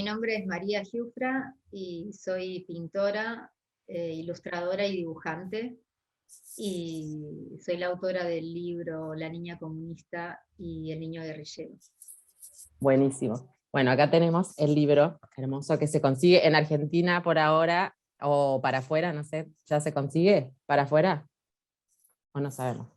nombre es María Giufra y soy pintora, ilustradora y dibujante. Y soy la autora del libro La niña comunista y el niño guerrillero. Buenísimo. Bueno, acá tenemos el libro hermoso que se consigue en Argentina por ahora, o para afuera, no sé, ¿ya se consigue para afuera? ¿O no sabemos?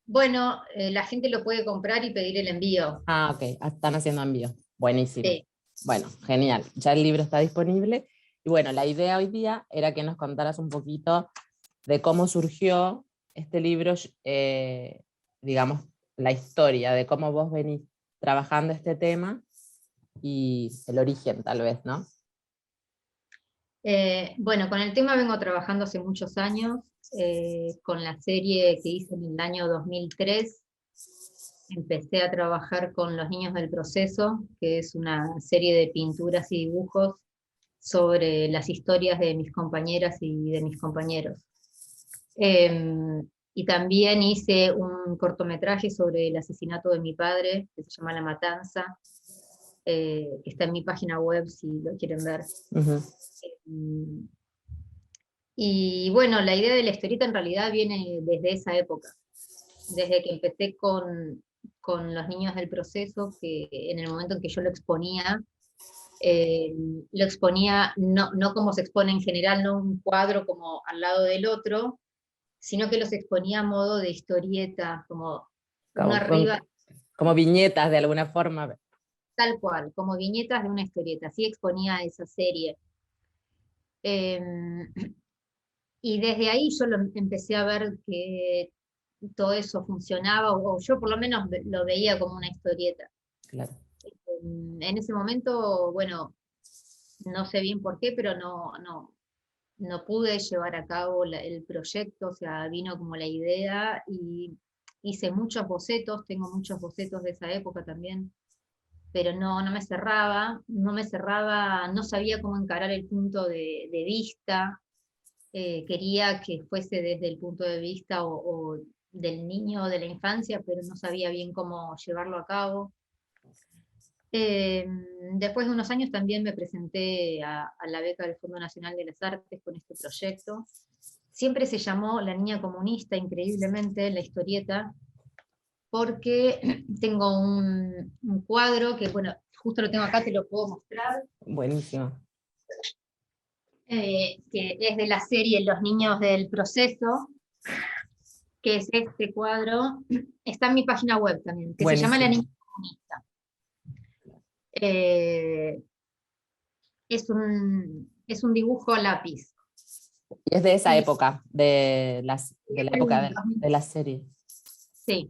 Bueno, la gente lo puede comprar y pedir el envío. Ah, ok, están haciendo envío. Buenísimo. Sí. Bueno, genial. Ya el libro está disponible. Y bueno, la idea hoy día era que nos contaras un poquito de cómo surgió este libro, digamos, la historia, de cómo vos venís trabajando este tema y el origen, tal vez, ¿no? Bueno, con el tema vengo trabajando hace muchos años, con la serie que hice en el año 2003. Empecé a trabajar con Los Niños del Proceso, que es una serie de pinturas y dibujos sobre las historias de mis compañeras y de mis compañeros. Y también hice un cortometraje sobre el asesinato de mi padre, que se llama La Matanza, que está en mi página web si lo quieren ver. Uh-huh. Y bueno, la idea de la historieta en realidad viene desde esa época, desde que empecé con Los Niños del Proceso, que en el momento en que yo lo exponía no como se expone en general, no un cuadro como al lado del otro, sino que los exponía a modo de historieta, como uno arriba, como viñetas de alguna forma. tal cual, como viñetas de una historieta, así exponía esa serie. Eh, y desde ahí yo empecé a ver que todo eso funcionaba, o yo por lo menos lo veía como una historieta. Claro. En ese momento, bueno, no sé bien por qué, pero no pude llevar a cabo el proyecto, o sea, vino como la idea y hice muchos bocetos, tengo muchos bocetos de esa época también, pero no me cerraba, no sabía cómo encarar el punto de vista, quería que fuese desde el punto de vista o del niño o de la infancia, pero no sabía bien cómo llevarlo a cabo. Después de unos años también me presenté a la beca del Fondo Nacional de las Artes con este proyecto. Siempre se llamó La Niña Comunista, increíblemente, la historieta, porque tengo un cuadro que, bueno, justo lo tengo acá, te lo puedo mostrar. Buenísimo. Que es de la serie Los Niños del Proceso, que es este cuadro. Está en mi página web también, que Buenísimo. se llama La Niña Comunista. Es un dibujo a lápiz. Y es de esa época, de la época de la serie. Sí.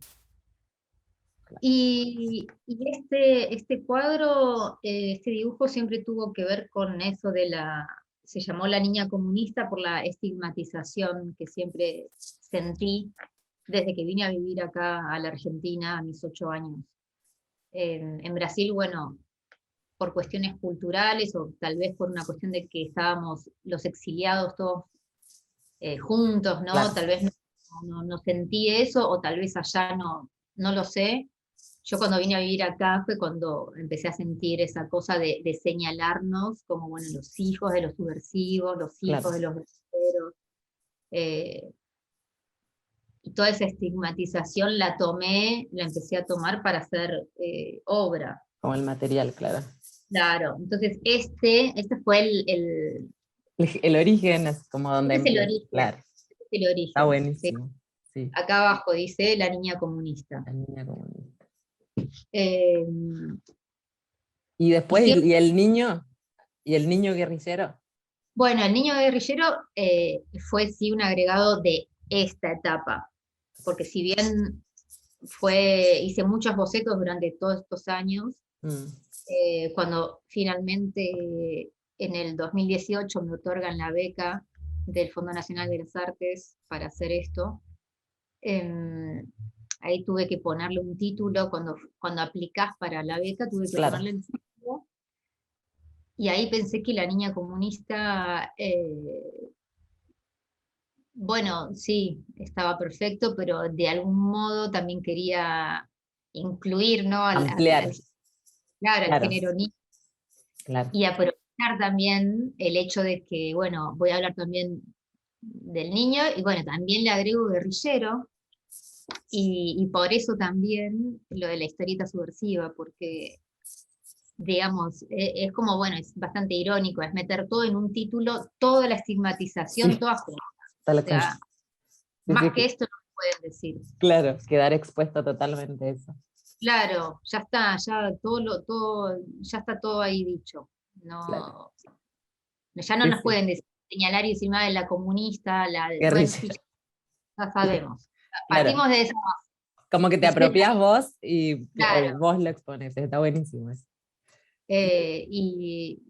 Y este cuadro, este dibujo siempre tuvo que ver con eso se llamó La Niña Comunista por la estigmatización que siempre sentí desde que vine a vivir acá a la Argentina a mis 8 años. En Brasil, bueno, por cuestiones culturales o tal vez por una cuestión de que estábamos los exiliados todos juntos, ¿no? Claro. Tal vez no sentí eso, o tal vez allá no lo sé. Yo cuando vine a vivir acá fue cuando empecé a sentir esa cosa de señalarnos como, bueno, los hijos de los subversivos, los hijos Claro. de los verdaderos. Y toda esa estigmatización la empecé a tomar para hacer obra. Como el material, claro. Claro, entonces este fue El origen es como donde este es el empieza. origen. Claro. Este es el origen. Está buenísimo. Sí. Acá abajo dice La Niña Comunista. La niña comunista. Eh, Y después, siempre, ¿y el niño? ¿Y el niño guerrillero? bueno, el niño guerrillero fue sí un agregado de esta etapa, porque si bien hice muchos bocetos durante todos estos años, cuando finalmente en el 2018 me otorgan la beca del Fondo Nacional de las Artes para hacer esto, ahí tuve que ponerle un título, cuando aplicás para la beca tuve que Claro. ponerle el título. Y ahí pensé que La Niña Comunista, bueno, sí, estaba perfecto, pero de algún modo también quería incluir, ¿no? Ampliar. Claro, al Claro. género niño. claro. y aprovechar también el hecho de que, bueno, voy a hablar también del niño, y bueno, también le agrego guerrillero, y por eso también lo de la historieta subversiva, porque, digamos, es como, bueno, es bastante irónico, es meter todo en un título, toda la estigmatización, Sí, toda junta. tal O cual. sea, Sí, más sí, que esto no me pueden decir. claro, quedar expuesto totalmente a eso. Claro, ya está, ya ya está todo ahí dicho. Claro. No, ya no Sí, nos sí, pueden señalar y decir, "Ah, la comunista, bueno, sí, guerrillero. ya sabemos. Claro, Partimos de esa como que te base. apropias vos y Claro. vos lo expones, está buenísimo eso. Eh, y,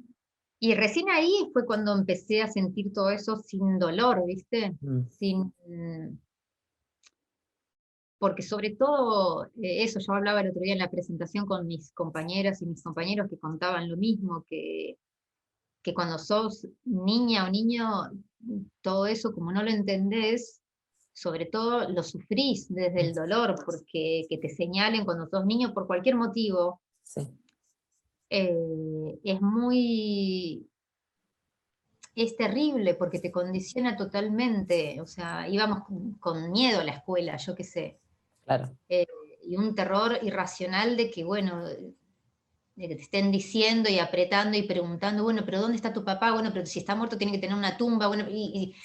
y recién ahí fue cuando empecé a sentir todo eso sin dolor, ¿viste? Mm, Sin, porque sobre todo, eso, yo hablaba el otro día en la presentación con mis compañeras y mis compañeros que contaban lo mismo, que cuando sos niña o niño, todo eso como no lo entendés, sobre todo lo sufrís desde el dolor, porque que te señalen cuando sos niño por cualquier motivo, sí, es muy, es terrible porque te condiciona totalmente, o sea, íbamos con miedo a la escuela, yo qué sé, claro. eh, y un terror irracional de que, bueno, de que te estén diciendo y apretando y preguntando, bueno, pero ¿dónde está tu papá? Bueno, pero si está muerto tiene que tener una tumba, bueno, ¿viste? Y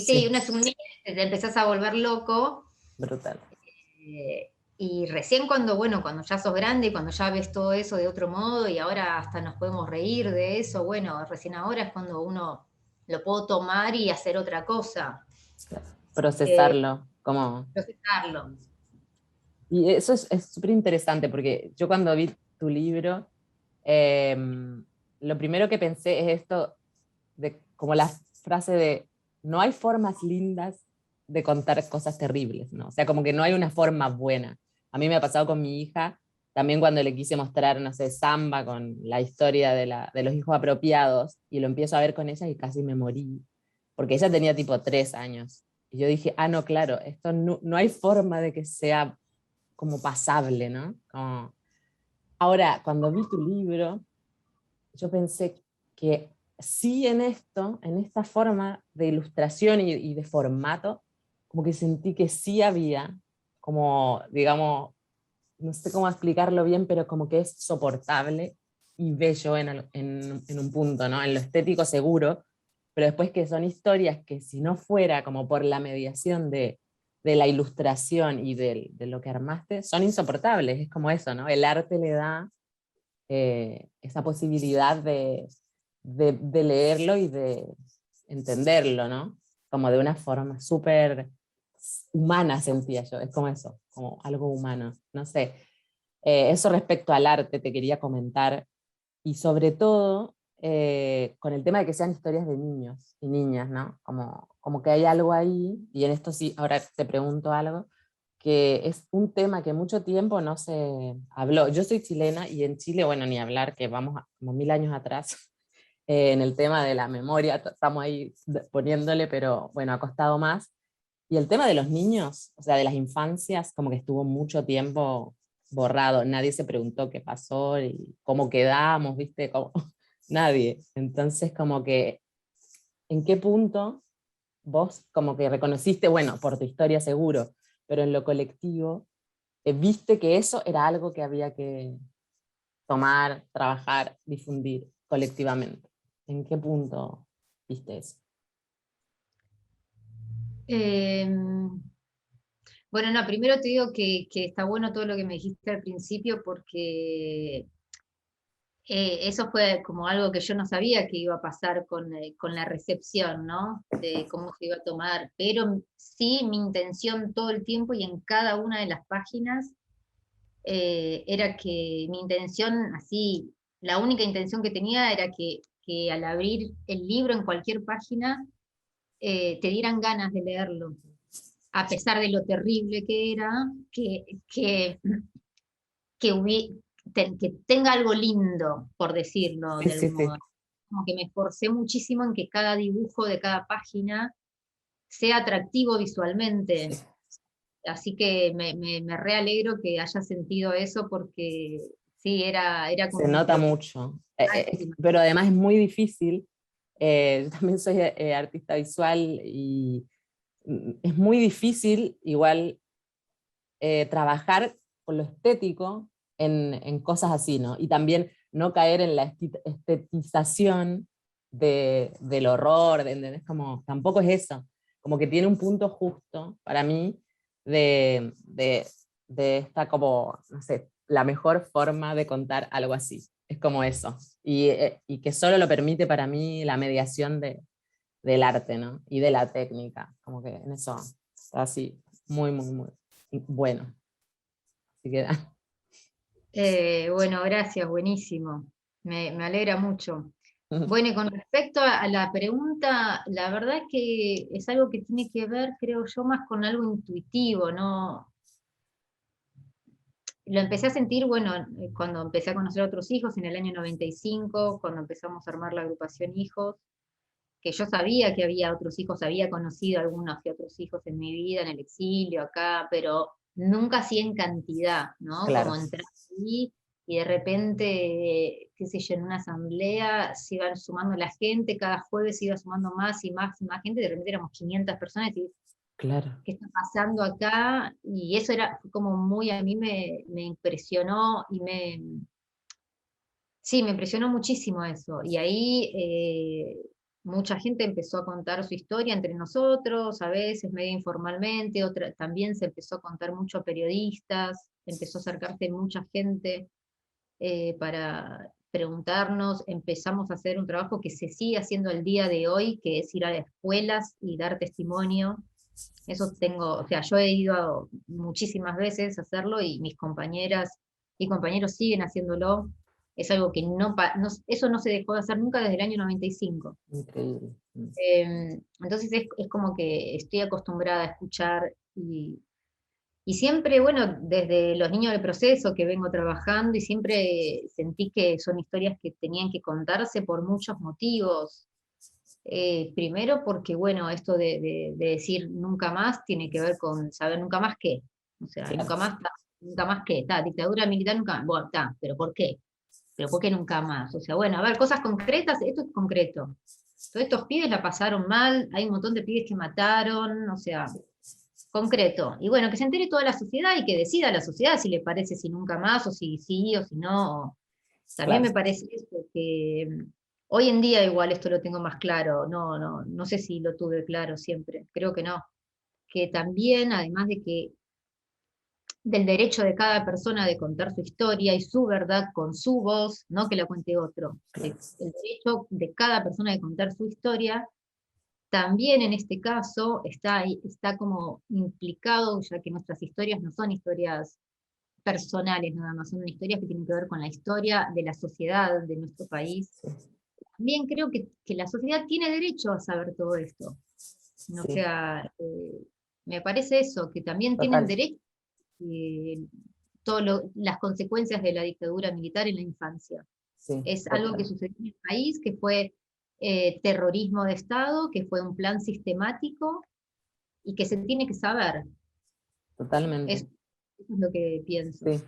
Sí, una es un niño, te empezás a volver loco, brutal. y recién cuando, bueno, cuando ya sos grande y cuando ya ves todo eso de otro modo y ahora hasta nos podemos reír de eso, bueno, recién ahora es cuando uno lo puedo tomar y hacer otra cosa, Claro. eh, Procesarlo, como... procesarlo. Y eso es súper interesante porque yo cuando vi tu libro, lo primero que pensé es esto de como la frase de no hay formas lindas de contar cosas terribles, ¿no? O sea, como que no hay una forma buena. A mí me ha pasado con mi hija, también cuando le quise mostrar, no sé, Samba con la historia de los hijos apropiados, y lo empiezo a ver con ella y casi me morí, porque ella tenía tipo 3 años. Y yo dije, ah, no, claro, esto no hay forma de que sea como pasable, ¿no? Como... Ahora, cuando vi tu libro, yo pensé que sí en esto, en esta forma de ilustración y de formato, como que sentí que sí había, como, digamos, no sé cómo explicarlo bien, pero como que es soportable y bello en un punto, ¿no? En lo estético seguro, pero después que son historias que si no fuera como por la mediación de la ilustración y de lo que armaste, son insoportables, es como eso, ¿no? El arte le da esa posibilidad de leerlo y de entenderlo, ¿no? Como de una forma súper humana sentía yo, es como eso, como algo humano, no sé. Eso respecto al arte te quería comentar, y sobre todo con el tema de que sean historias de niños y niñas, ¿no? Como que hay algo ahí, y en esto sí, ahora te pregunto algo, que es un tema que mucho tiempo no se habló. Yo soy chilena y en Chile, bueno, ni hablar, que vamos como 1000 años atrás en el tema de la memoria, estamos ahí poniéndole, pero bueno, ha costado más. Y el tema de los niños, o sea, de las infancias, como que estuvo mucho tiempo borrado. Nadie se preguntó qué pasó y cómo quedamos, ¿viste? Como, nadie. Entonces, como que, ¿en qué punto vos como que reconociste, bueno, por tu historia seguro, pero en lo colectivo, viste que eso era algo que había que tomar, trabajar, difundir colectivamente? ¿En qué punto viste eso? Eh, bueno, no, primero te digo que está bueno todo lo que me dijiste al principio porque eso fue como algo que yo no sabía que iba a pasar con la recepción, ¿no? De cómo se iba a tomar, pero sí mi intención todo el tiempo y en cada una de las páginas era que mi intención, así, la única intención que tenía era que al abrir el libro en cualquier página te dieran ganas de leerlo, a pesar de lo terrible que era, que tenga algo lindo, por decirlo Sí, de sí, algún sí. modo. Como que me esforcé muchísimo en que cada dibujo de cada página sea atractivo Sí. visualmente. Así que me realegro que haya sentido eso porque Sí, era Se como nota mucho. máxima. Pero además es muy difícil. Yo también soy artista visual y es muy difícil igual trabajar con lo estético en cosas así, ¿no? Y también no caer en la estetización del horror, ¿entendés? Como, tampoco es eso, como que tiene un punto justo para mí de esta como, no sé, la mejor forma de contar algo así. Es como eso. Y que solo lo permite para mí la mediación del arte, ¿no? Y de la técnica. Como que en eso, así, muy, muy, muy bueno. Así que, Bueno, gracias, buenísimo. Me alegra mucho. Bueno, y con respecto a la pregunta, la verdad que es algo que tiene que ver, creo yo, más con algo intuitivo, ¿no? Lo empecé a sentir, bueno, cuando empecé a conocer a otros hijos en el año 95, cuando empezamos a armar la agrupación Hijos, que yo sabía que había otros hijos, había conocido algunos y otros hijos en mi vida, en el exilio, acá, pero nunca así en cantidad, ¿no? claro, Como entrar ahí y de repente, qué sé yo, en una asamblea se iban sumando la gente, cada jueves se iba sumando más y más y más gente, de repente éramos 500 personas y claro, ¿qué está pasando acá? Y eso era como muy, a mí me impresionó y sí, me impresionó muchísimo eso. Y ahí mucha gente empezó a contar su historia entre nosotros, a veces medio informalmente, otra, también se empezó a contar mucho a periodistas, empezó a acercarse mucha gente para preguntarnos, empezamos a hacer un trabajo que se sigue haciendo al día de hoy, que es ir a las escuelas y dar testimonio. Eso tengo, o sea, yo he ido muchísimas veces a hacerlo y mis compañeras y compañeros siguen haciéndolo. Es algo que eso no se dejó de hacer nunca desde el año 95. increíble. Entonces es como que estoy acostumbrada a escuchar y siempre, bueno, desde los niños del proceso que vengo trabajando y siempre sentí que son historias que tenían que contarse por muchos motivos. Primero porque, bueno, esto de decir nunca más tiene que ver con saber nunca más qué. O sea, Claro, nunca más qué. Está, dictadura militar nunca más. Bueno, está, pero ¿por qué? Pero ¿por qué nunca más? O sea, bueno, a ver, cosas concretas, esto es concreto. Todos estos pibes la pasaron mal, hay un montón de pibes que mataron, o sea, concreto. Y bueno, que se entere toda la sociedad y que decida la sociedad si le parece si nunca más, o si sí, o si no. También claro, me parece eso, que hoy en día igual esto lo tengo más claro, no sé si lo tuve claro siempre, creo que no, que también, además de que del derecho de cada persona de contar su historia y su verdad con su voz, no que la cuente otro, claro. el derecho de cada persona de contar su historia, también en este caso está como implicado, ya que nuestras historias no son historias personales nada más, son historias que tienen que ver con la historia de la sociedad de nuestro país. Sí, También creo que la sociedad tiene derecho a saber todo esto. O sí, sea, me parece eso, que también tienen total, derecho todas las consecuencias de la dictadura militar en la infancia. sí, Es algo que total, sucedió en el país, que fue terrorismo de Estado, que fue un plan sistemático y que se tiene que saber. totalmente. Eso es lo que pienso. Sí,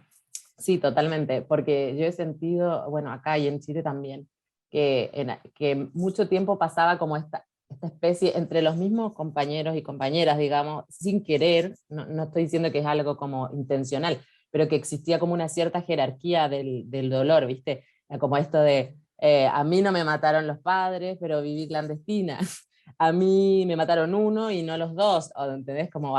sí, totalmente, porque yo he sentido, bueno, acá y en Chile también, que mucho tiempo pasaba como esta especie entre los mismos compañeros y compañeras, digamos, sin querer, no estoy diciendo que es algo como intencional, pero que existía como una cierta jerarquía del dolor, ¿viste? Como esto de, a mí no me mataron los padres, pero viví clandestina, a mí me mataron uno y no los dos, o, ¿entendés? Como,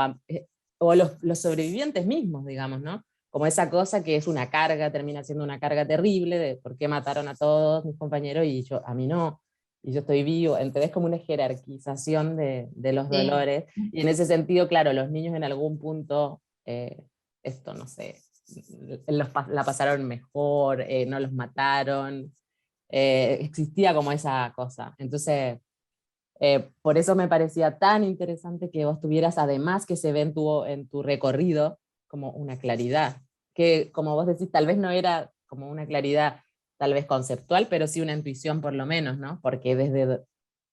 o los sobrevivientes mismos, digamos, ¿no? Como esa cosa que es una carga, termina siendo una carga terrible de por qué mataron a todos mis compañeros y yo, a mí no, y yo estoy vivo, entonces como una jerarquización de los Sí, dolores, y en ese sentido, claro, los niños en algún punto, esto no sé, la pasaron mejor, no los mataron, existía como esa cosa, entonces por eso me parecía tan interesante que vos tuvieras, además que se ve en tu recorrido, como una claridad, que como vos decís, tal vez no era como una claridad tal vez conceptual, pero sí una intuición por lo menos, ¿no? Porque desde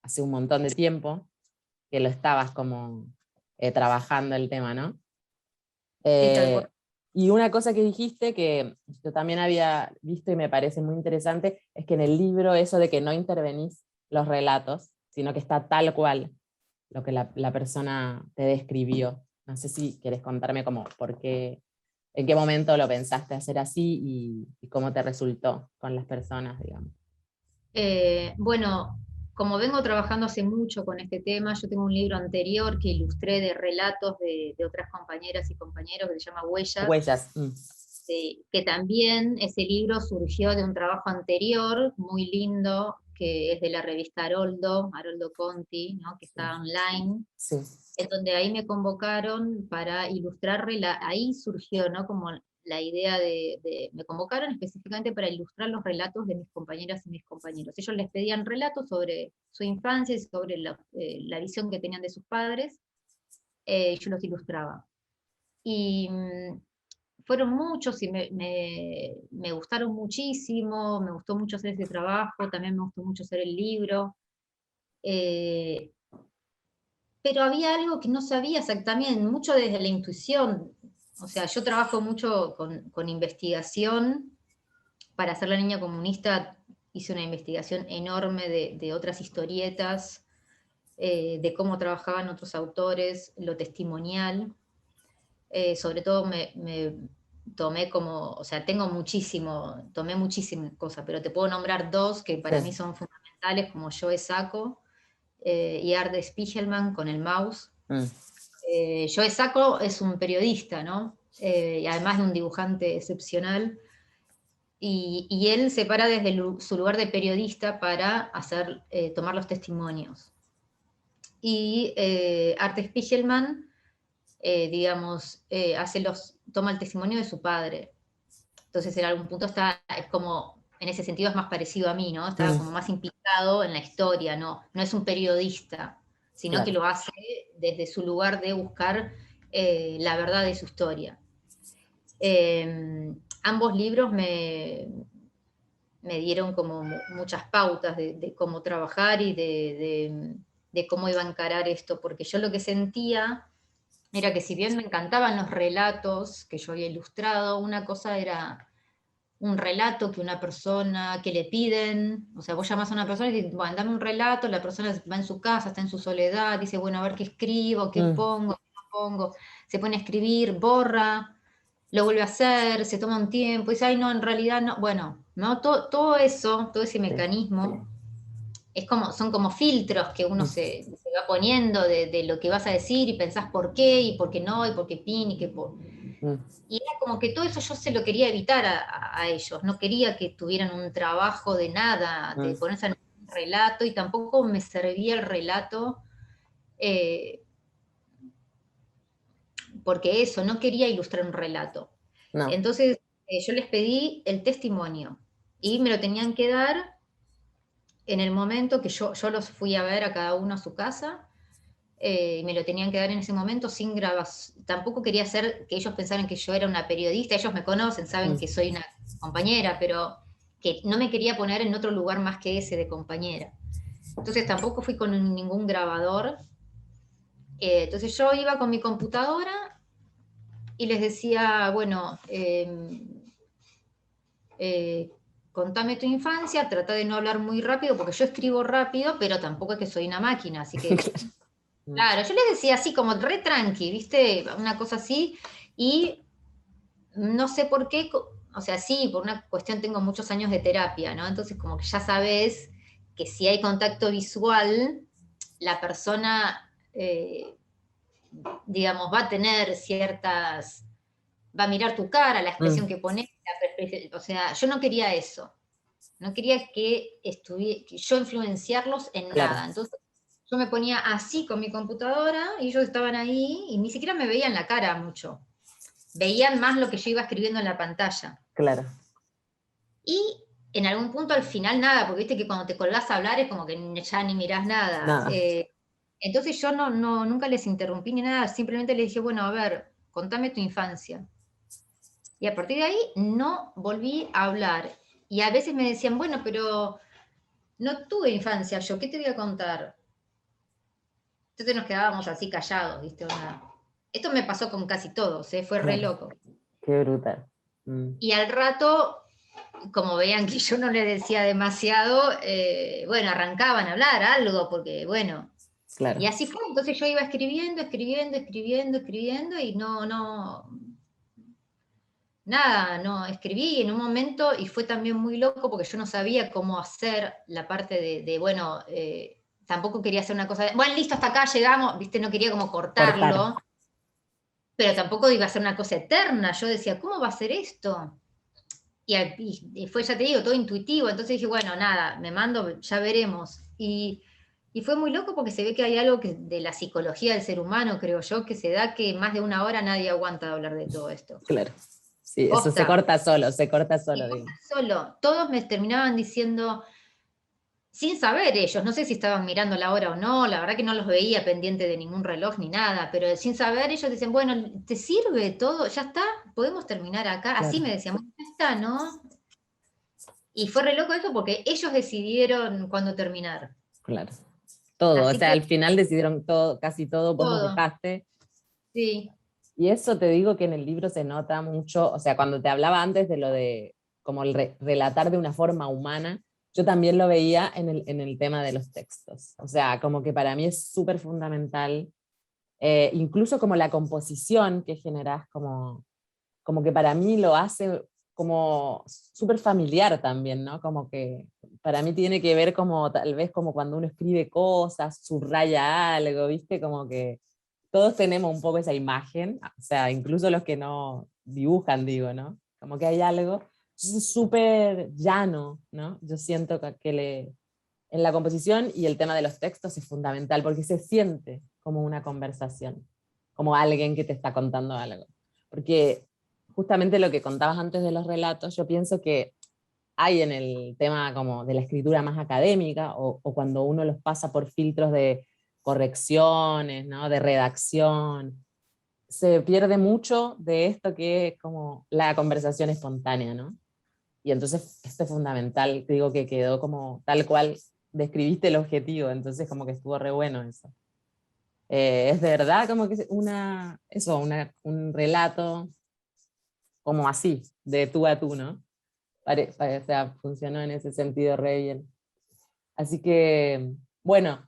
hace un montón de tiempo que lo estabas como trabajando el tema, ¿no? sí, tal Eh, cual. Y una cosa que dijiste que yo también había visto y me parece muy interesante, es que en el libro eso de que no intervenís los relatos, sino que está tal cual lo que la persona te describió. No sé si quieres contarme como por qué, en qué momento lo pensaste hacer así y cómo te resultó con las personas, digamos. Bueno, como vengo trabajando hace mucho con este tema, yo tengo un libro anterior que ilustré de relatos de otras compañeras y compañeros que se llama Huellas, Huellas. que también ese libro surgió de un trabajo anterior muy lindo, que es de la revista Haroldo Conti, ¿no? Que está online, Sí. en donde ahí me convocaron para ilustrar, ahí surgió, ¿no? Como la idea me convocaron específicamente para ilustrar los relatos de mis compañeras y mis compañeros. Ellos les pedían relatos sobre su infancia y sobre la visión que tenían de sus padres, yo los ilustraba. Y fueron muchos y me gustaron muchísimo, me gustó mucho hacer ese trabajo, también me gustó mucho hacer el libro. Eh, pero había algo que no sabía exactamente, mucho desde la intuición. O sea, yo trabajo mucho con investigación. Para hacer La Niña Comunista hice una investigación enorme de otras historietas, de cómo trabajaban otros autores, lo testimonial. Sobre todo me tomé como, o sea, tomé muchísimas cosas, pero te puedo nombrar dos que para mí Sí. son fundamentales, como Joe Sacco y Art Spiegelman con el mouse. Mm. Joe Sacco es un periodista, ¿no? Y además de un dibujante excepcional, y él se para desde su lugar de periodista para tomar los testimonios. Y Art Spiegelman, digamos, toma el testimonio de su padre. Entonces en algún punto es como, en ese sentido es más parecido a mí, ¿no? Está como más implicado en la historia, no es un periodista, sino que Claro. lo hace desde su lugar de buscar la verdad de su historia. Ambos libros me dieron como muchas pautas de cómo trabajar y de cómo iba a encarar esto, porque yo lo que sentía era que si bien me encantaban los relatos que yo había ilustrado, una cosa era un relato que una persona, que le piden, o sea, vos llamás a una persona y dices, bueno, dame un relato, la persona va en su casa, está en su soledad, dice, bueno, a ver qué escribo, qué pongo, qué no pongo, se pone a escribir, borra, lo vuelve a hacer, se toma un tiempo, y dice, ay, no, en realidad no, bueno, ¿no? Todo eso, todo ese Sí. mecanismo, son como filtros que uno se va poniendo de lo que vas a decir y pensás por qué, y por qué no, y por qué pin, y qué por... Y era como que todo eso yo se lo quería evitar a ellos, no quería que tuvieran un trabajo de nada, de ponerse en un relato, y tampoco me servía el relato, eh, porque eso, no quería ilustrar un relato. No. Entonces yo les pedí el testimonio, y me lo tenían que dar en el momento que yo los fui a ver a cada uno a su casa, y me lo tenían que dar en ese momento sin grabación. Tampoco quería hacer que ellos pensaran que yo era una periodista, ellos me conocen, saben que soy una compañera, pero que no me quería poner en otro lugar más que ese de compañera. Entonces tampoco fui con ningún grabador. Entonces yo iba con mi computadora y les decía, bueno, contame tu infancia, trata de no hablar muy rápido, porque yo escribo rápido, pero tampoco es que soy una máquina, así que claro, yo les decía así como re tranqui, ¿viste? Una cosa así, y no sé por qué, o sea, sí, por una cuestión tengo muchos años de terapia, ¿no? Entonces como que ya sabes que si hay contacto visual, la persona, digamos, va a tener va a mirar tu cara, la expresión que pones, o sea, yo no quería eso, no quería que yo influenciarlos en Claro. nada, entonces yo me ponía así con mi computadora y ellos estaban ahí y ni siquiera me veían la cara mucho. Veían más lo que yo iba escribiendo en la pantalla. Claro. Y en algún punto al final nada, porque viste que cuando te colgás a hablar es como que ya ni mirás nada. Nada. Entonces yo nunca les interrumpí ni nada, simplemente les dije, bueno, a ver, contame tu infancia. Y a partir de ahí no volví a hablar. Y a veces me decían, bueno, pero no tuve infancia yo, ¿qué te voy a contar? Entonces nos quedábamos así callados, ¿viste? Esto me pasó con casi todos, fue re Claro. loco. Qué brutal. Y al rato, como veían que yo no le decía demasiado, bueno, arrancaban a hablar algo, porque bueno, Claro, y así fue. Entonces yo iba escribiendo, y nada, no, escribí en un momento, y fue también muy loco porque yo no sabía cómo hacer la parte bueno, tampoco quería hacer una cosa bueno, listo, hasta acá llegamos, viste, no quería como cortar. cortarlo, pero tampoco iba a ser una cosa eterna. Yo decía, ¿cómo va a ser esto? Y fue, ya te digo, todo intuitivo. Entonces dije, bueno, nada, me mando, ya veremos. Y fue muy loco porque se ve que hay algo de la psicología del ser humano, creo yo, que se da que más de una hora nadie aguanta de hablar de todo esto. Claro. Sí, eso Posta. se corta solo, Y digo. solo, todos me terminaban diciendo, sin saber ellos, no sé si estaban mirando la hora o no, la verdad que no los veía pendiente de ningún reloj ni nada, pero sin saber ellos dicen, bueno, ¿te sirve todo? ¿Ya está? ¿Podemos terminar acá? Así Claro, me decían, bueno, ya está, ¿no? Y fue re loco eso porque ellos decidieron cuándo terminar. claro. Todo, o Así sea, que al final decidieron todo, casi todo, vos nos todo, dejaste. sí, Y eso te digo que en el libro se nota mucho, o sea, cuando te hablaba antes de lo de como el relatar de una forma humana, yo también lo veía en el tema de los textos. O sea, como que para mí es súper fundamental, incluso como la composición que generas, como que para mí lo hace como súper familiar también, ¿no? Como que para mí tiene que ver como tal vez como cuando uno escribe cosas, subraya algo, ¿viste? Como que todos tenemos un poco esa imagen, o sea, incluso los que no dibujan, digo, ¿no? Como que hay algo súper llano, ¿no? Yo siento en la composición y el tema de los textos es fundamental porque se siente como una conversación, como alguien que te está contando algo. Porque justamente lo que contabas antes de los relatos, yo pienso que hay en el tema como de la escritura más académica o cuando uno los pasa por filtros de correcciones, ¿no? De redacción, se pierde mucho de esto que es como la conversación espontánea, ¿no? Y entonces esto es fundamental, te digo que quedó como tal cual describiste el objetivo, entonces como que estuvo re bueno eso. Es de verdad como que un relato como así, de tú a tú, ¿no? O sea, funcionó en ese sentido re bien. Así que, bueno,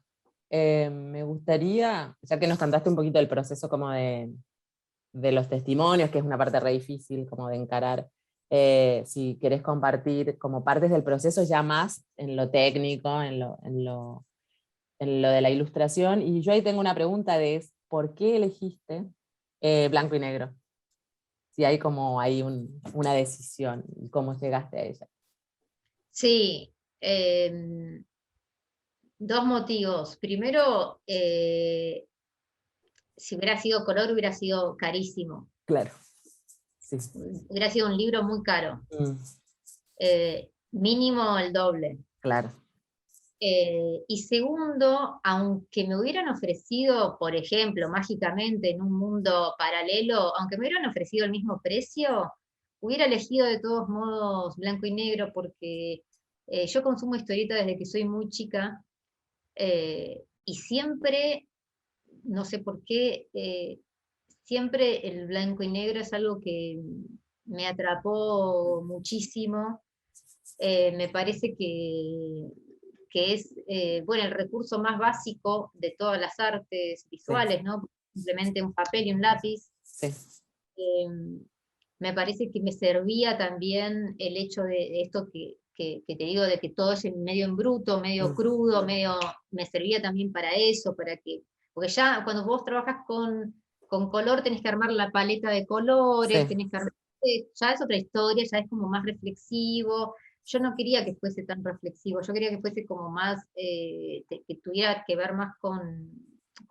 me gustaría, ya que nos contaste un poquito del proceso como de los testimonios, que es una parte re difícil como de encarar, si querés compartir como partes del proceso ya más en lo técnico, en lo de la ilustración. Y yo ahí tengo una pregunta ¿por qué elegiste blanco y negro? Si hay como ahí una decisión, ¿cómo llegaste a ella? sí. Dos motivos. Primero, si hubiera sido color, hubiera sido carísimo. Claro, sí. Hubiera sido un libro muy caro. Mm, Mínimo el doble. claro, Y segundo, aunque me hubieran ofrecido, por ejemplo, mágicamente en un mundo paralelo, aunque me hubieran ofrecido el mismo precio, hubiera elegido de todos modos blanco y negro porque yo consumo historietas desde que soy muy chica, y siempre, no sé por qué, siempre el blanco y negro es algo que me atrapó muchísimo. Me parece que es, bueno, el recurso más básico de todas las artes sí, visuales, ¿no? Simplemente un papel y un lápiz. sí, Eh, Me parece que me servía también el hecho de esto que te digo, de que todo es medio en bruto, medio mm, crudo, me servía también para eso, porque ya cuando vos trabajas con color tenés que armar la paleta de colores, sí, tenés que armar, ya es otra historia, ya es como más reflexivo. Yo no quería que fuese tan reflexivo, yo quería que fuese como más, que tuviera que ver más con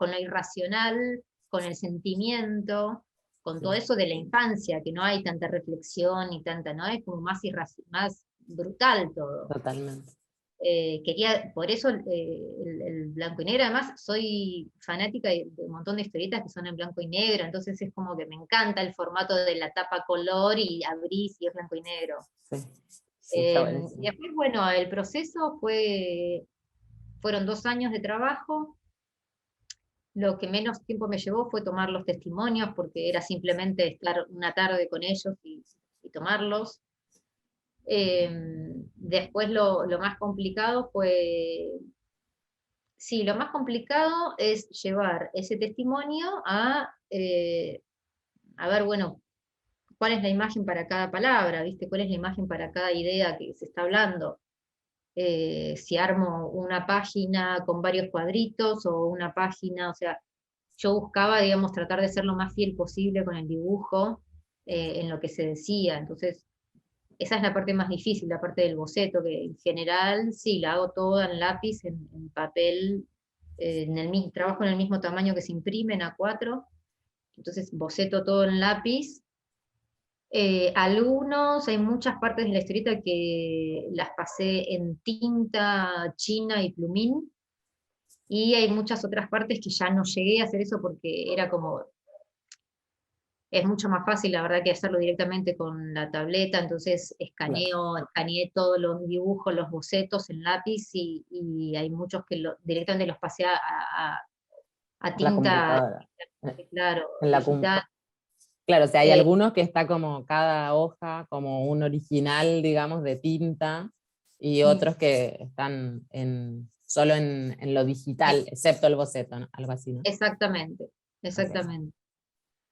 lo irracional, con el sentimiento, con todo sí, eso de la infancia, que no hay tanta reflexión y tanta, ¿no? Es como más brutal todo. totalmente. Por eso el blanco y negro, además soy fanática de un montón de historietas que son en blanco y negro, entonces es como que me encanta el formato de la tapa color y abrís y es blanco y negro. Sí, sí, está Y buenísimo. después, bueno, el proceso fueron 2 años de trabajo. Lo que menos tiempo me llevó fue tomar los testimonios, porque era simplemente estar una tarde con ellos y tomarlos. Después lo más complicado fue, sí, lo más complicado es llevar ese testimonio a ver, bueno, cuál es la imagen para cada palabra, ¿viste? ¿Cuál es la imagen para cada idea que se está hablando? Si armo una página con varios cuadritos o una página, o sea, yo buscaba, digamos, tratar de ser lo más fiel posible con el dibujo en lo que se decía. Entonces, esa es la parte más difícil, la parte del boceto, que en general sí, la hago toda en lápiz, en papel, trabajo en el mismo tamaño que se imprime en A4, entonces boceto todo en lápiz. Hay muchas partes de la historieta que las pasé en tinta china y plumín, y hay muchas otras partes que ya no llegué a hacer eso porque era como, es mucho más fácil, la verdad, que hacerlo directamente con la tableta, entonces Claro, escaneé todos los dibujos, los bocetos en lápiz, y hay muchos que directamente los pasé a la tinta, computadora. claro, En la digital. Claro, o sea, hay Eh, algunos que está como cada hoja, como un original, digamos, de tinta, y mm, otros que están solo en lo digital, excepto el boceto, ¿no? Algo así, ¿no? exactamente, Okay. exactamente.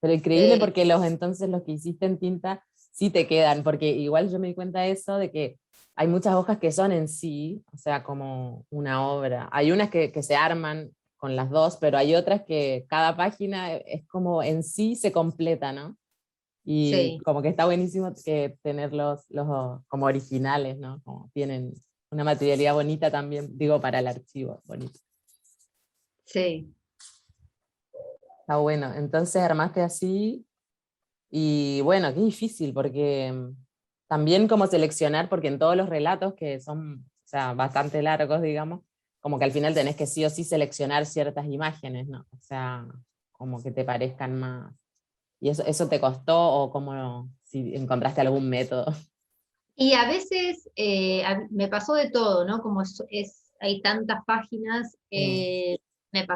Pero increíble Eh, porque entonces los que hiciste en tinta sí te quedan, porque igual yo me di cuenta de eso, de que hay muchas hojas que son en sí, o sea, como una obra. Hay unas que se arman con las dos, pero hay otras que cada página es como en sí se completa, ¿no? Y sí, como que está buenísimo que tenerlos como originales, ¿no? Como tienen una materialidad bonita también, digo, para el archivo, bonito. sí. Está bueno. Entonces armaste así y bueno, qué difícil porque también como seleccionar, porque en todos los relatos que son, o sea, bastante largos, digamos, como que al final tenés que sí o sí seleccionar ciertas imágenes, ¿no? O sea, como que te parezcan más. ¿Y eso te costó o como si encontraste algún método? Y a veces me pasó de todo, ¿no? Como hay tantas páginas, Mm, me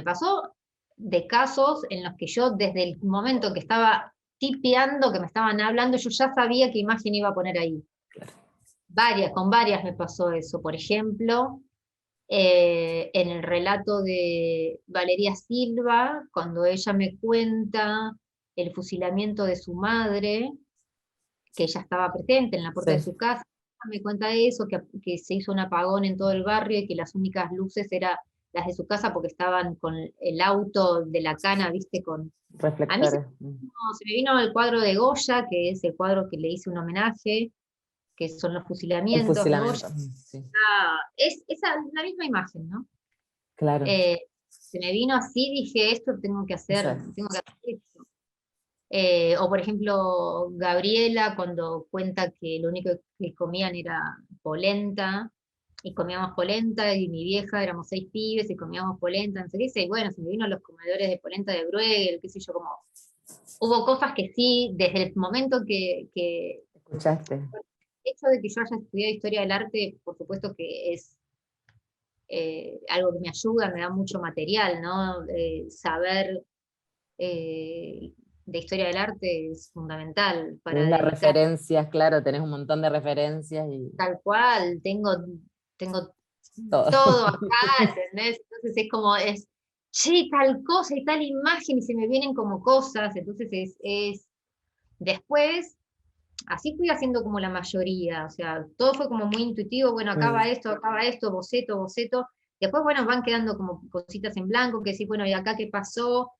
pasó de casos en los que yo desde el momento que estaba tipeando, que me estaban hablando, yo ya sabía qué imagen iba a poner ahí. Con varias me pasó eso. Por ejemplo, en el relato de Valeria Silva, cuando ella me cuenta el fusilamiento de su madre, que ella estaba presente en la puerta de sí. su casa, me cuenta eso, que se hizo un apagón en todo el barrio y que las únicas luces eran las de su casa porque estaban con el auto de la cana, viste, A mí Reflectores. se me vino el cuadro de Goya, que es el cuadro que le hice un homenaje, que son los El fusilamientos de Goya. fusilamiento. Sí, Es esa, la misma imagen, ¿no? claro. Eh, Se me vino así, dije, esto Eso es. tengo que hacer esto. O por ejemplo, Gabriela cuando cuenta que lo único que comían era polenta, y comíamos polenta, y mi vieja éramos 6 pibes y comíamos polenta, no sé qué, y bueno, se me vino los comedores de polenta de Bruegel, qué sé yo, como hubo cosas que sí, desde el momento que Escuchaste. el hecho de que yo haya estudiado historia del arte, por supuesto que es algo que me ayuda, me da mucho material, ¿no? Saber eh, de historia del arte es fundamental para Tenés las dedicar referencias, claro, tenés un montón de referencias y tal cual, tengo todo. todo acá, ¿entendés? Entonces es como, che, tal cosa y tal imagen, y se me vienen como cosas, entonces después, así fui haciendo como la mayoría, o sea, todo fue como muy intuitivo, bueno, Mm, acá va esto, boceto, boceto, después, bueno, van quedando como cositas en blanco, que sí, bueno, ¿y acá qué pasó?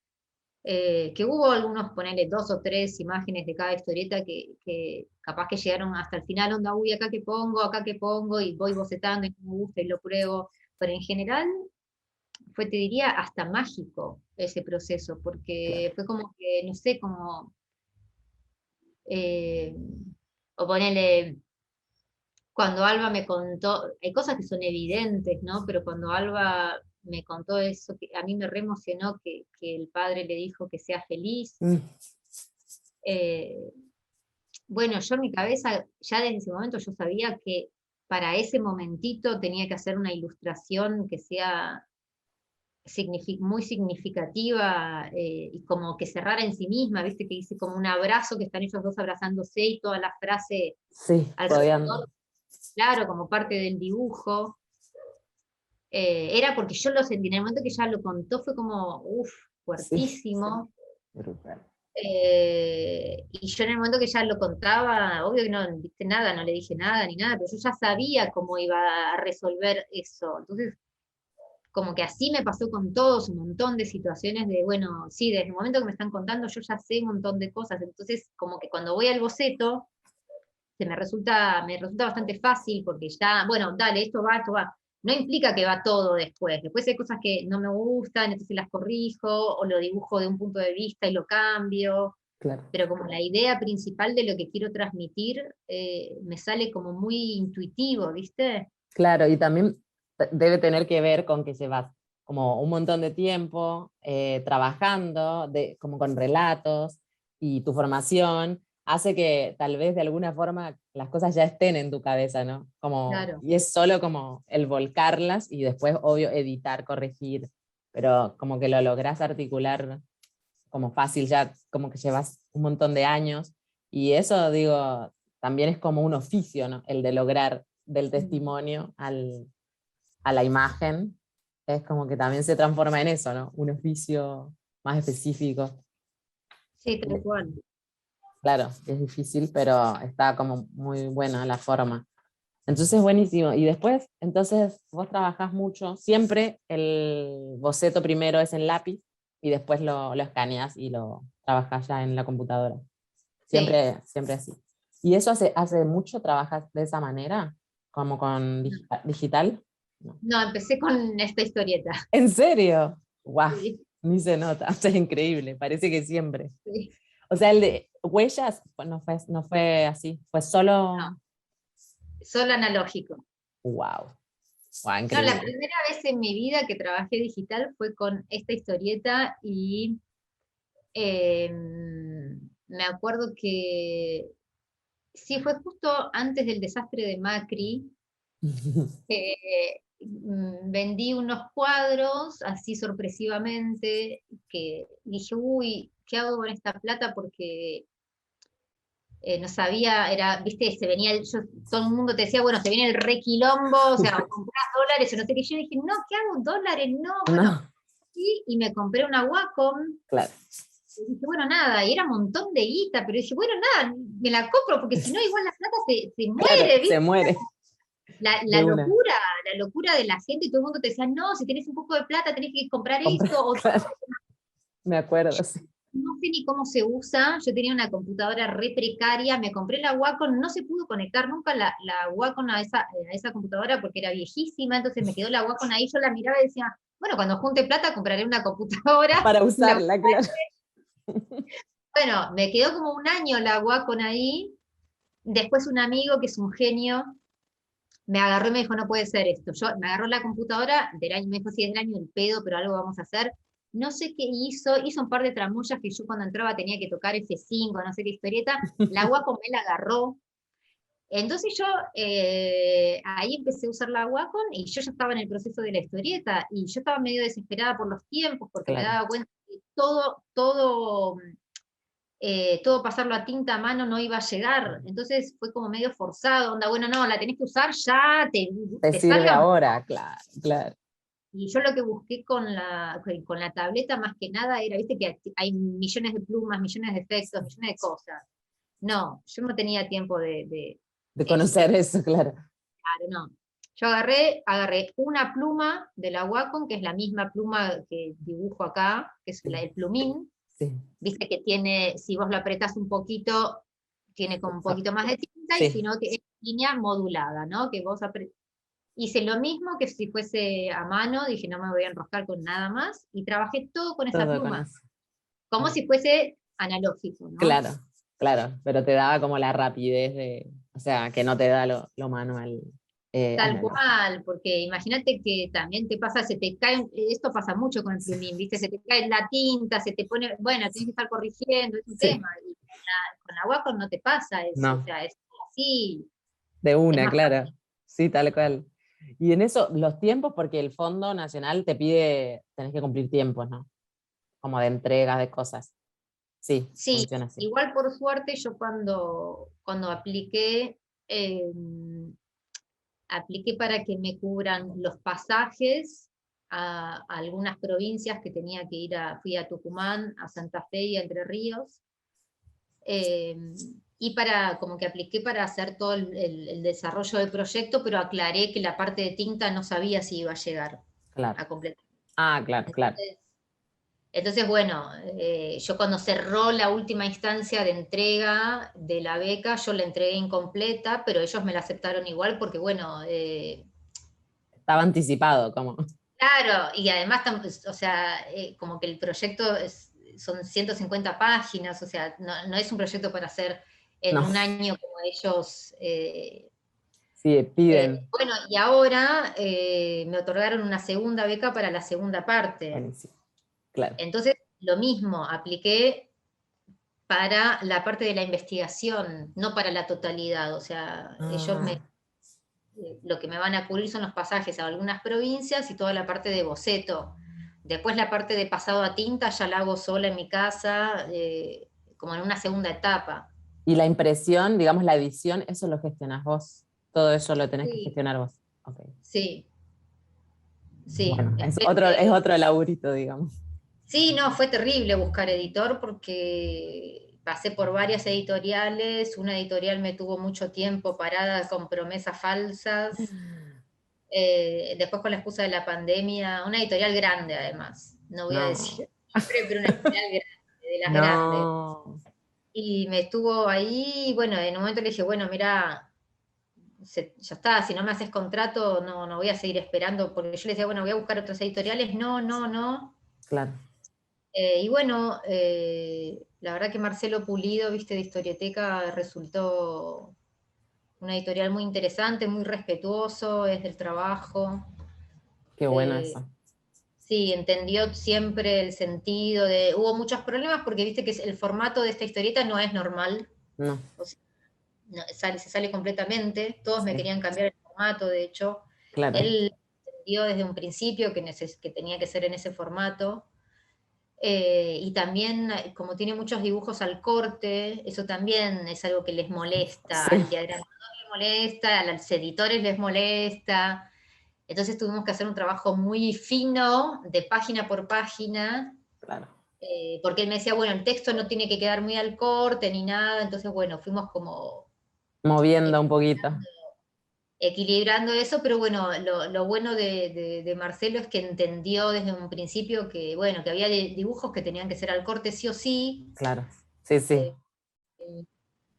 Que hubo algunos, ponerle 2 o 3 imágenes de cada historieta que capaz que llegaron hasta el final, onda, uy, acá que pongo, y voy bocetando y no me gusta y lo pruebo, pero en general fue, te diría, hasta mágico ese proceso, porque claro. fue como que, no sé, eh, o ponerle, cuando Alba me contó, hay cosas que son evidentes, ¿no? Pero cuando Alba me contó eso, que a mí me reemocionó que el padre le dijo que sea feliz. Mm, eh, Bueno, yo en mi cabeza, ya desde ese momento yo sabía que para ese momentito tenía que hacer una ilustración que sea muy significativa, y como que cerrara en sí misma, viste que dice como un abrazo, que están ellos dos abrazándose y toda la frase Sí, podían. alrededor, claro, como parte del dibujo. Era porque yo lo sentí, en el momento que ella lo contó fue como, uff, Sí, fuertísimo. brutal. Y yo en el momento que ella lo contaba, obvio que no viste nada, no le dije nada ni nada, pero yo ya sabía cómo iba a resolver eso. Entonces, como que así me pasó con todos un montón de situaciones de, bueno, sí, desde el momento que me están contando yo ya sé un montón de cosas. Entonces, como que cuando voy al boceto, me resulta bastante fácil porque ya, bueno, dale, esto va, esto va. No implica que va todo después. Después hay cosas que no me gustan, entonces las corrijo, o lo dibujo de un punto de vista y lo cambio. Claro. Pero como la idea principal de lo que quiero transmitir, me sale como muy intuitivo, ¿viste? Claro, y también debe tener que ver con que llevas como un montón de tiempo trabajando, como con relatos, y tu formación hace que tal vez de alguna forma las cosas ya estén en tu cabeza, ¿no? Como, Claro. y es solo como el volcarlas y después, obvio, editar, corregir, pero como que lo lográs articular como fácil, ya como que llevas un montón de años, y eso, digo, también es como un oficio, ¿no? El de lograr del testimonio a la imagen, es como que también se transforma en eso, ¿no? Un oficio más específico. Sí, tal cual. Claro, es difícil, pero está como muy buena la forma. Entonces, buenísimo. Y después, entonces, vos trabajás mucho, siempre el boceto primero es en lápiz y después lo escaneas y lo trabajás ya en la computadora. Sí. Siempre, siempre así. ¿Y eso hace mucho trabajas de esa manera? ¿Como con digital? No. No, empecé con esta historieta. ¿En serio? ¡Guau! Sí, Ni se nota, o sea, es increíble, parece que siempre. sí. O sea, el de huellas pues, no fue así, fue No, solo. solo analógico. ¡Wow! ¡Wow! No, la Increíble. primera vez en mi vida que trabajé digital fue con esta historieta y me acuerdo que sí, fue justo antes del desastre de Macri. Vendí unos cuadros así sorpresivamente que dije, uy, ¿qué hago con esta plata? Porque no sabía, viste, se venía, todo el mundo te decía, bueno, se viene el requilombo, o sea, o comprás dólares o no sé qué. Yo dije, no, ¿qué hago? ¿Dólares? No, bueno, No, sí, y me compré una Wacom. claro. Y dije, bueno, nada, y era un montón de guita, pero dije, bueno, nada, me la compro, porque si no, igual la plata se Claro, muere, se ¿viste? muere La, de la una. locura, la locura de la gente, y todo el mundo te decía, no, si tenés un poco de plata tenés que comprar Comprar, esto, o claro, me acuerdo, sí. no sé ni cómo se usa. Yo tenía una computadora re precaria, me compré la Wacom, no se pudo conectar nunca la Wacom a esa computadora porque era viejísima, entonces me quedó la Wacom ahí, yo la miraba y decía, bueno, cuando junte plata compraré una computadora. Para usarla, claro. Bueno, me quedó como un año la Wacom ahí. Después un amigo que es un genio me agarró y me dijo, no puede ser esto. Me agarró la computadora del año, me dijo, sí, es del año del pedo, pero algo vamos a hacer. No sé qué hizo un par de tramoyas que yo cuando entraba tenía que tocar F5, no sé qué historieta. La Wacom me la agarró. Entonces yo ahí empecé a usar la Wacom y yo ya estaba en el proceso de la historieta y yo estaba medio desesperada por los tiempos porque me Claro. daba cuenta que todo pasarlo a tinta a mano no iba a llegar. Entonces fue como medio forzado, onda, bueno, no, la tenés que usar ya, Te te sirve salga. ahora, claro, claro. Y yo lo que busqué con la tableta más que nada era, viste que hay millones de plumas, millones de efectos, millones de cosas. No, yo no tenía tiempo de De eso, conocer eso, claro. claro, no. Yo agarré una pluma de la Wacom, que es la misma pluma que dibujo acá, que es Sí, el plumín. sí. Viste que tiene, si vos lo apretás un poquito, tiene como un poquito más de tinta, y si Sí, no, que es línea modulada, ¿no? Que vos hice lo mismo que si fuese a mano, dije no me voy a enroscar con nada más, y trabajé todo con esa todo con pluma, eso. como Ah, si fuese analógico, ¿no? claro, claro, pero te daba como la rapidez de, o sea, que no te da lo manual Tal analógico. cual, porque imagínate que también te pasa, se te cae, esto pasa mucho con el plumín, ¿viste? Se te cae la tinta, se te pone, bueno, tienes que estar corrigiendo, es un Sí, tema, y con la Wacom no te pasa eso, o no, sea, es así, de es una, más claro. Sí, tal cual. Y en eso, los tiempos, porque el Fondo Nacional te pide, tenés que cumplir tiempos, ¿no? Como de entregas de cosas. Sí, Sí, funciona así. igual por suerte yo cuando apliqué, apliqué para que me cubran los pasajes a algunas provincias que tenía que ir fui a Tucumán, a Santa Fe y a Entre Ríos. eh, y para, como que apliqué para hacer todo el desarrollo del proyecto, pero aclaré que la parte de tinta no sabía si iba a llegar Claro. a completar. Ah, claro, claro. Entonces, bueno, yo cuando cerró la última instancia de entrega de la beca, yo la entregué incompleta, pero ellos me la aceptaron igual porque, bueno, Estaba anticipado, como. claro, y además, o sea, como que el proyecto son 150 páginas, o sea, no es un proyecto para hacer en No, un año como ellos. sí, piden. Bueno, y ahora me otorgaron una segunda beca para la segunda parte. Buenísimo, claro. Entonces, lo mismo, apliqué para la parte de la investigación, no para la totalidad. O sea, ellos Ah, lo que me van a cubrir son los pasajes a algunas provincias y toda la parte de boceto. Después la parte de pasado a tinta ya la hago sola en mi casa, como en una segunda etapa. y la impresión, digamos, la edición, eso lo gestionas vos. Todo eso lo tenés que Sí, gestionar vos. Ok. sí, sí. Bueno, es otro laburito, digamos. Sí, no, fue terrible buscar editor porque pasé por varias editoriales, una editorial me tuvo mucho tiempo parada con promesas falsas, después con la excusa de la pandemia, una editorial grande además, no voy a No, decir el nombre, pero una editorial grande, de las grandes. no, Y me estuvo ahí, y bueno, en un momento le dije, bueno, mira, ya está, si no me haces contrato, no voy a seguir esperando, porque yo le decía, bueno, voy a buscar otras editoriales, no, no, no. claro. Y bueno, la verdad que Marcelo Pulido, viste, de Historieteca, resultó una editorial muy interesante, muy respetuoso, es del trabajo. Qué bueno Eh, eso. sí, entendió siempre el sentido de... Hubo muchos problemas porque viste que el formato de esta historieta no es normal, No, o sea, se sale completamente, todos me sí, querían cambiar el formato, de hecho, claro. él entendió desde un principio que tenía que ser en ese formato. Y también, como tiene muchos dibujos al corte, eso también es algo que les molesta, Sí, al diagramador le molesta, a los editores les molesta. Entonces tuvimos que hacer un trabajo muy fino, de página por página, claro. porque él me decía, bueno, el texto no tiene que quedar muy al corte ni nada, entonces, bueno, fuimos como Moviendo un poquito. equilibrando eso, pero bueno, lo bueno de Marcelo es que entendió desde un principio que, bueno, que había dibujos que tenían que ser al corte sí o sí, Claro. Sí, sí. eh,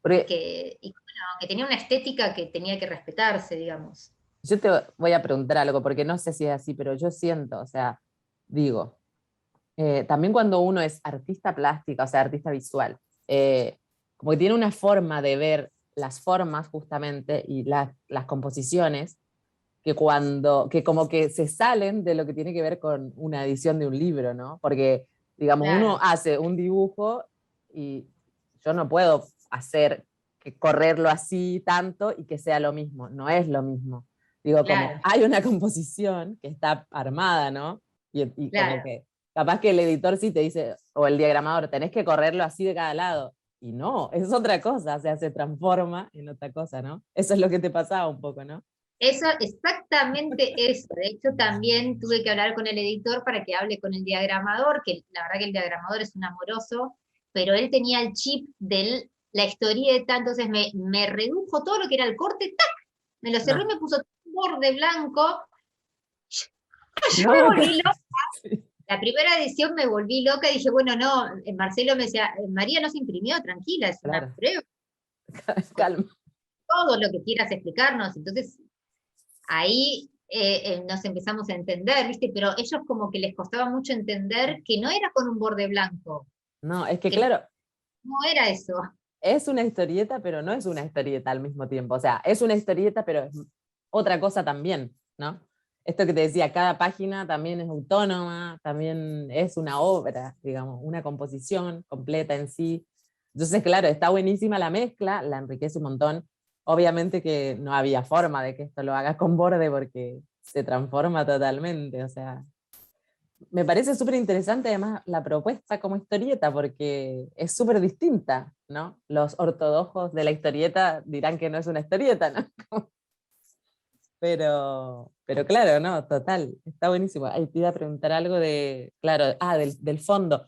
Porque y bueno, que tenía una estética que tenía que respetarse, digamos. yo te voy a preguntar algo, porque no sé si es así, pero yo siento, o sea, digo, también cuando uno es artista plástica, o sea, artista visual, como que tiene una forma de ver las formas justamente y las composiciones que como que se salen de lo que tiene que ver con una edición de un libro, ¿no? Porque, digamos, uno Claro, hace un dibujo y yo no puedo hacer que correrlo así tanto y que sea lo mismo, no es lo mismo. Digo, como claro, hay una composición que está armada, ¿no? Y como claro. que capaz que el editor sí te dice, o el diagramador, tenés que correrlo así de cada lado. Y no, es otra cosa, o sea, se transforma en otra cosa, ¿no? Eso es lo que te pasaba un poco, ¿no? Eso, exactamente eso. De hecho, también tuve que hablar con el editor para que hable con el diagramador, que la verdad que el diagramador es un amoroso, pero él tenía el chip de la historieta, entonces me redujo todo lo que era el corte, ¡tac! Me lo cerró y No, me puso un borde blanco. Yo me no, volví loca. sí, La primera edición me volví loca y dije, bueno, no, Marcelo me decía, María no se imprimió, tranquila, es una claro, prueba, calma. todo lo que quieras explicarnos. Entonces, ahí nos empezamos a entender, ¿viste? Pero ellos como que les costaba mucho entender que no era con un borde blanco, No, es que que claro, no era eso. es una historieta, pero no es una historieta al mismo tiempo. O sea, es una historieta, pero es otra cosa también, ¿no? Esto que te decía, cada página también es autónoma, también es una obra, digamos, una composición completa en sí. Entonces, claro, está buenísima la mezcla, la enriquece un montón. obviamente que no había forma de que esto lo haga con borde porque se transforma totalmente, o sea, me parece súper interesante además la propuesta como historieta porque es súper distinta, ¿no? Los ortodoxos de la historieta dirán que no es una historieta, ¿no? Pero claro, no, total, está buenísimo. Ahí te iba a preguntar algo de, claro, del fondo,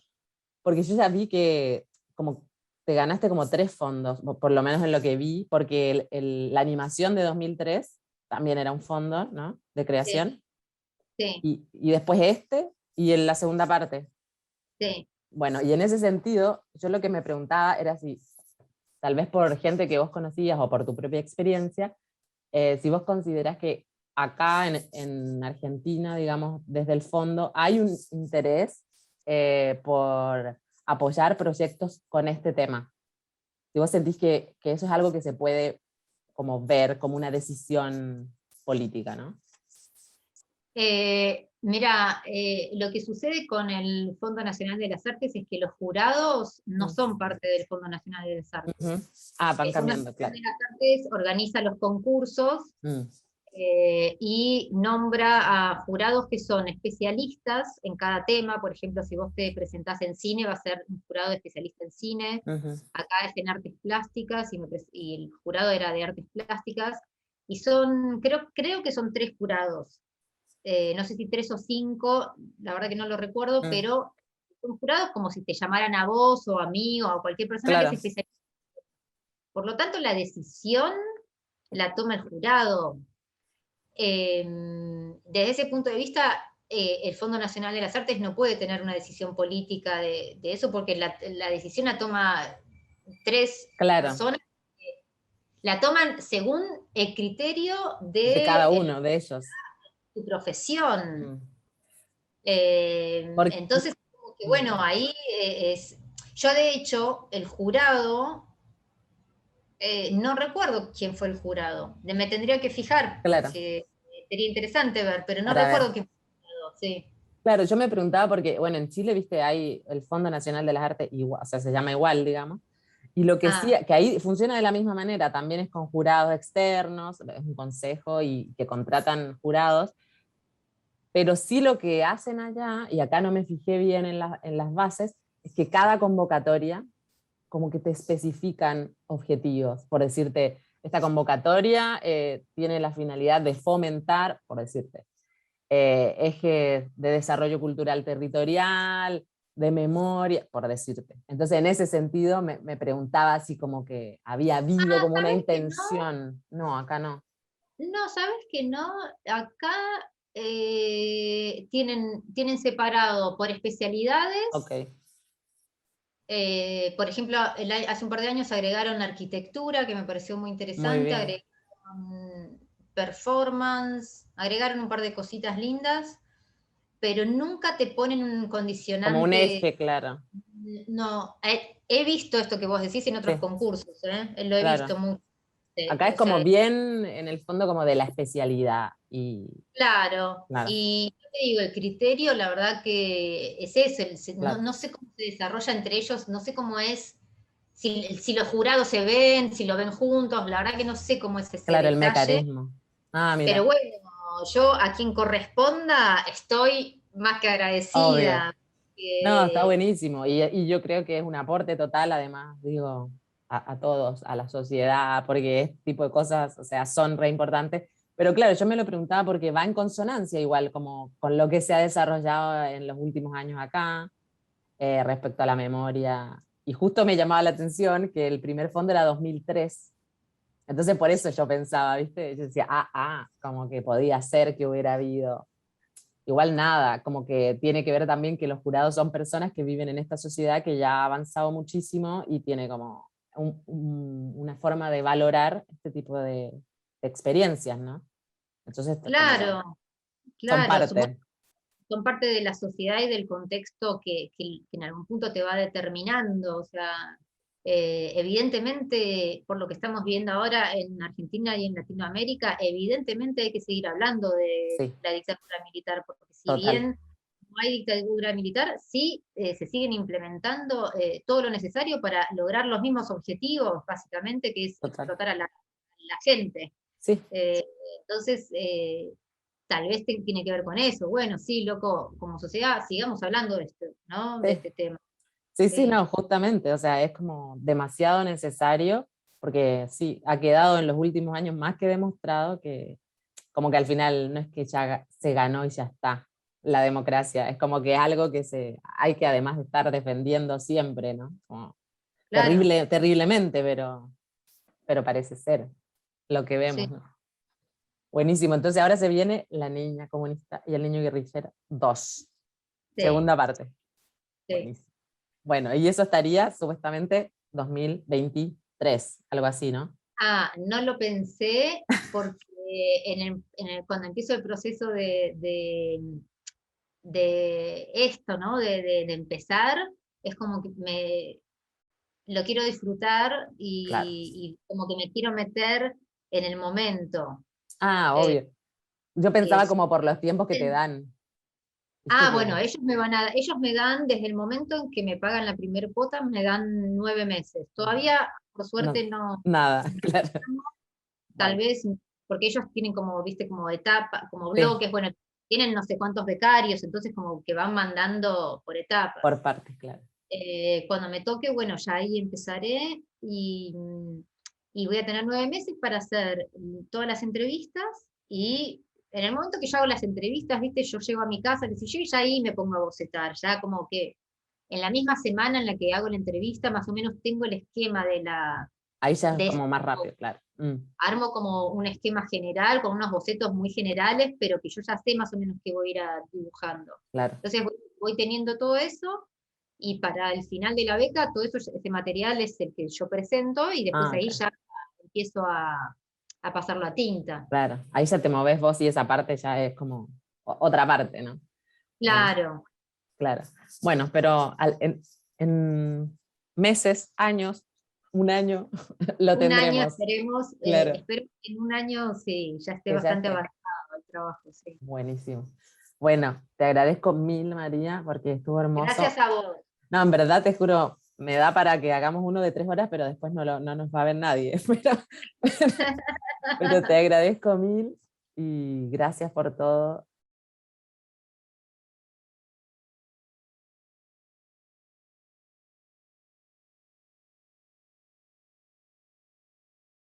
porque yo ya vi que como te ganaste como 3 fondos, por lo menos en lo que vi, porque la animación de 2003 también era un fondo, ¿no? De Sí, creación, sí, y después este, y en la segunda parte. sí. Bueno, y en ese sentido, yo lo que me preguntaba era si, tal vez por gente que vos conocías o por tu propia experiencia, si vos considerás que acá en Argentina, digamos, desde el fondo, hay un interés por apoyar proyectos con este tema. Si vos sentís que eso es algo que se puede como ver como una decisión política, ¿no? Mira, lo que sucede con el Fondo Nacional de las Artes es que los jurados no Mm, son parte del Fondo Nacional de las ujú. Artes. Van El Fondo cambiando, Nacional claro. de las Artes organiza los concursos Mm, y nombra a jurados que son especialistas en cada tema. Por ejemplo, si vos te presentás en cine, va a ser un jurado especialista en cine. ujú, Acá es en artes plásticas y el jurado era de artes plásticas. Y son, creo que son 3 jurados. No sé si 3 o 5, la verdad que no lo recuerdo, mm, pero son jurados como si te llamaran a vos o a mí o a cualquier persona que claro, se especialice. Por lo tanto, la decisión la toma el jurado. Desde ese punto de vista, el Fondo Nacional de las Artes no puede tener una decisión política de eso, porque la decisión la toma 3 personas, claro, la toman según el criterio de de cada uno de ellos. su profesión. Mm. Porque, Entonces, como que mm, bueno, ahí es. Yo, de hecho, el jurado, no recuerdo quién fue el jurado. Me tendría que fijar, claro, porque sería interesante ver, pero no para ver. recuerdo quién fue el jurado, sí. Claro, yo me preguntaba porque, bueno, en Chile, viste, hay el Fondo Nacional de las Artes, igual, o sea, se llama igual, digamos, y lo que sí, Ah, que ahí funciona de la misma manera, también es con jurados externos, es un consejo y que contratan jurados, pero sí lo que hacen allá, y acá no me fijé bien en las bases, es que cada convocatoria como que te especifican objetivos, por decirte, esta convocatoria tiene la finalidad de fomentar, por decirte, ejes de desarrollo cultural territorial, de memoria, por decirte. Entonces, en ese sentido, me preguntaba si como que había habido como una ¿sabes que no? intención. No, acá no. No, ¿sabes que no? Acá tienen separado por especialidades. Ok, Por ejemplo, hace un par de años agregaron arquitectura, que me pareció muy muy interesante, bien. agregaron performance, agregaron un par de cositas lindas, pero nunca te ponen un Como un condicionante. eje, claro. No, he visto esto que vos decís en otros Sí, concursos, lo he claro. visto mucho. Acá es O como sea, bien, en el fondo, como de la especialidad. Y claro, claro, y yo te digo, el criterio, la verdad que es ese, no, claro. no sé cómo se desarrolla entre ellos, no sé cómo es, si los jurados se ven, si lo ven juntos, la verdad que no sé cómo es ese Claro, el detalle, mecanismo. Ah, pero mira, bueno, yo a quien corresponda estoy más que obvio. agradecida. No, está Eh, buenísimo. Y yo creo que es un aporte total, además, digo, a todos, a la sociedad, porque este tipo de cosas, o sea, son re importantes. Pero claro, yo me lo preguntaba porque va en consonancia igual como con lo que se ha desarrollado en los últimos años acá, respecto a la memoria. Y justo me llamaba la atención que el primer fondo era 2003. Entonces por eso yo pensaba, ¿viste? Yo decía, como que podía ser que hubiera habido. Igual nada, como que tiene que ver también que los jurados son personas que viven en esta sociedad que ya ha avanzado muchísimo y tiene como una forma de valorar este tipo de experiencias, ¿no? Entonces, como claro, son claro, parte. son parte de la sociedad y del contexto que en algún punto te va determinando. O sea, evidentemente, por lo que estamos viendo ahora en Argentina y en Latinoamérica, evidentemente hay que seguir hablando de Sí, la dictadura militar, porque si total, bien no hay dictadura militar, sí se siguen implementando todo lo necesario para lograr los mismos objetivos, básicamente, que es total. explotar a la gente. Sí, Entonces, tal vez tiene que ver con eso. Bueno, sí, loco, como sociedad, sigamos hablando de esto, ¿no? De sí. este tema. Sí, sí, no, justamente, o sea, es como demasiado necesario, porque sí, ha quedado en los últimos años más que demostrado que como que al final no es que ya se ganó y ya está la democracia, es como que es algo que hay que además de estar defendiendo siempre, ¿no? Como Claro, terriblemente, pero parece ser lo que vemos, sí, ¿no? Buenísimo, entonces ahora se viene La niña comunista y el niño guerrillero 2, sí, segunda parte. sí. Buenísimo. Bueno, y eso estaría supuestamente 2023, algo así, ¿no? Ah, no lo pensé porque cuando empiezo el proceso de esto, ¿no? De empezar, es como que lo quiero disfrutar Claro. y como que me quiero meter en el momento. Ah, Eh, obvio. Yo eh, pensaba como por los tiempos que te dan. Viste bueno, que. ellos me dan, desde el momento en que me pagan la primer cuota, me dan 9 meses. Todavía, por No, suerte, no, nada, claro. tal Bueno, vez, porque ellos tienen como, viste, como etapa, como sí, bloques, bueno, tienen no sé cuántos becarios, entonces como que van mandando por etapas. por partes, claro. Cuando me toque, bueno, ya ahí empezaré y voy a tener 9 meses para hacer todas las entrevistas y en el momento que yo hago las entrevistas, viste, yo llego a mi casa, que si yo ya ahí me pongo a bocetar, ya como que en la misma semana en la que hago la entrevista, más o menos tengo el esquema Ahí ya es de como más rápido, claro. armo como un esquema general, con unos bocetos muy generales, pero que yo ya sé más o menos qué voy a ir dibujando. Claro. Entonces voy teniendo todo eso, y para el final de la beca, todo eso, ese material es el que yo presento, y después Ah, ahí claro. ya empiezo a pasarlo a tinta. Claro. Ahí ya te moves vos y esa parte ya es como otra parte, ¿no? Buenísimo. Claro, Claro. Bueno, pero en meses, años, un año, lo un año tendremos. esperemos, Claro. espero que en un año sí, ya esté Que ya bastante esté. avanzado el trabajo, sí. Buenísimo. Bueno, te agradezco mil, María, porque estuvo hermoso. Gracias a vos. No, en verdad te juro, me da para que hagamos uno de 3 horas, pero después no nos va a ver nadie. Pero te agradezco mil y gracias por todo.